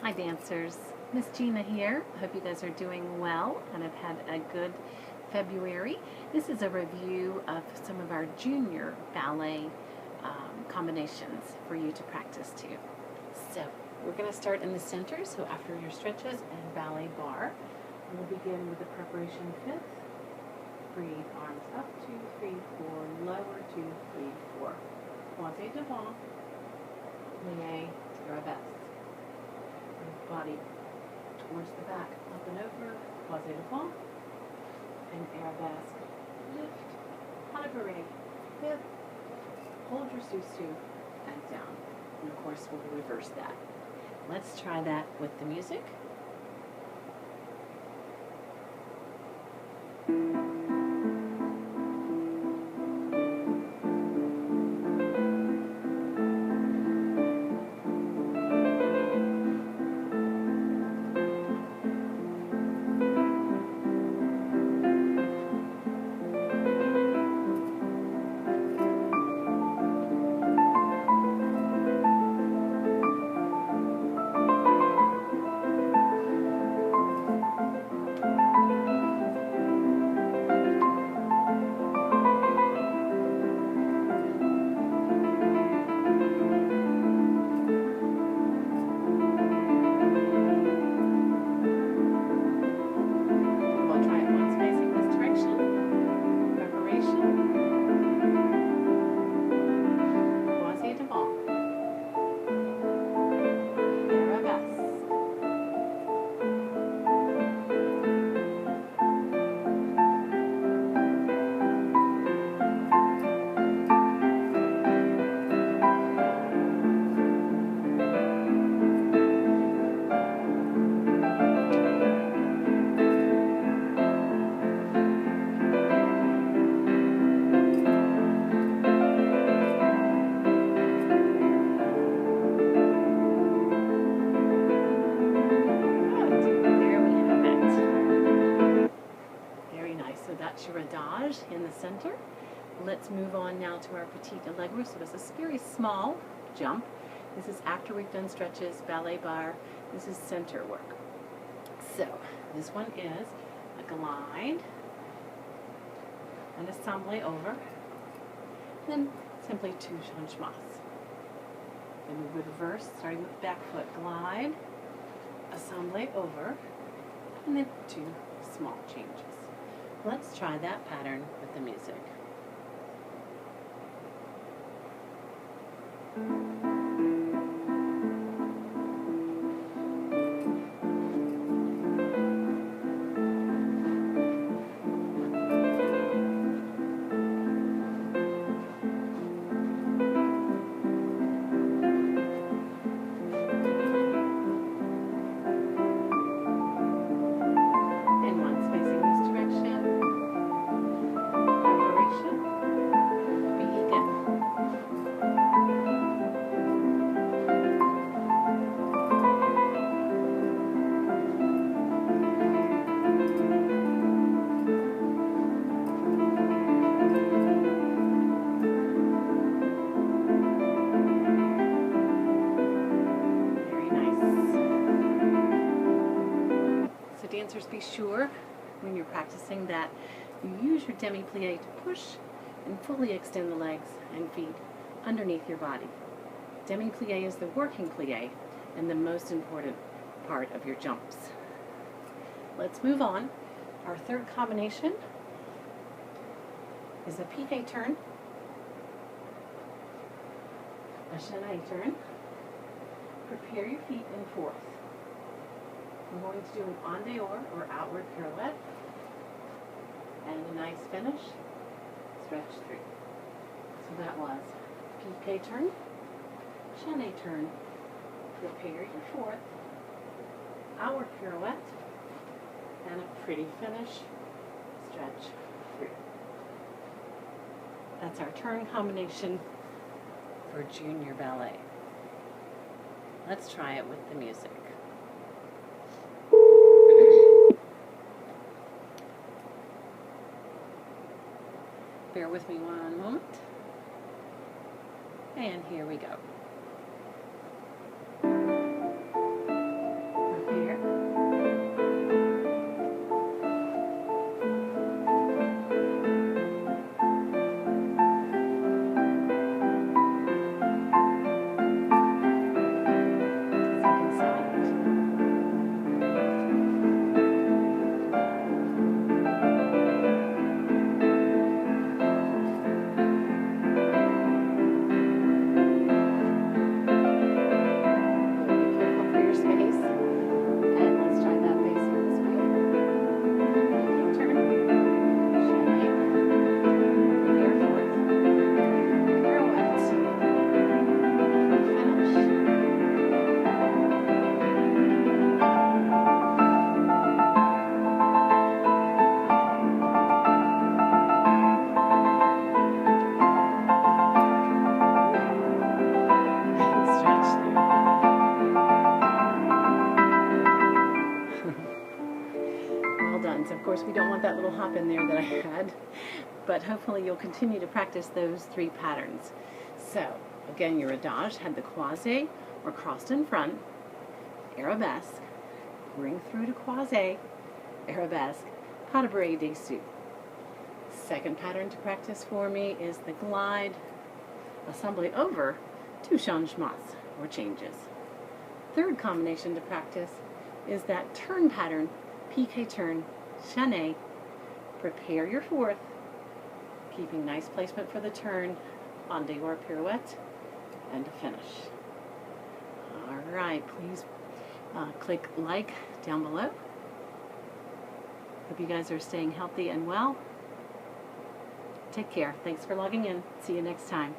Hi dancers, Miss Gina here. I hope you guys are doing well and have had a good February. This is a review of some of our junior ballet combinations for you to practice to. So we're going to start in the center, so after your stretches and ballet bar, we'll begin with the preparation fifth. Breathe, arms up, 2, 3, 4, lower, 2, 3, 4. Croisé devant, plie, arabesque. Body towards the back, up and over, croisé devant, and arabesque, lift, pas de bouree, hip, hold your sous, and down. And of course we'll reverse that. Let's try that with the music. Your adage in the center. Let's move on now to our petite allegro. So this is a very small jump. This is after we've done stretches, ballet bar. This is center work. So this one is a glide, an assemble over, then simply 2 changements. Then we would reverse, starting with the back foot, glide, assemble over, and then 2 small changes. Let's try that pattern with the music. Dancers, be sure when you're practicing that you use your demi-plie to push and fully extend the legs and feet underneath your body. Demi-plie is the working plie and the most important part of your jumps. Let's move on. Our third combination is a pique turn, a chaine turn. Prepare your feet in fourth. I'm going to do an en dehors or outward pirouette and a nice finish, stretch through. So that was pique turn, chaine turn, prepare your fourth, outward pirouette, and a pretty finish, stretch through. That's our turn combination for junior ballet. Let's try it with the music. Bear with me one moment. And here we go. course, we don't want that little hop in there that I had, but hopefully you'll continue to practice those 3 patterns. So, again, your adage had the croisé or crossed in front, arabesque, bring through to croisé, arabesque, pas de bouree dessous. Second pattern to practice for me is the glide, assemblé over, 2 changements, or changes. Third combination to practice is that turn pattern, pique turn, chaine. Prepare your fourth, keeping nice placement for the turn, on or pirouette, and finish. All right, please click like down below. Hope you guys are staying healthy and well. Take care. Thanks for logging in. See you next time.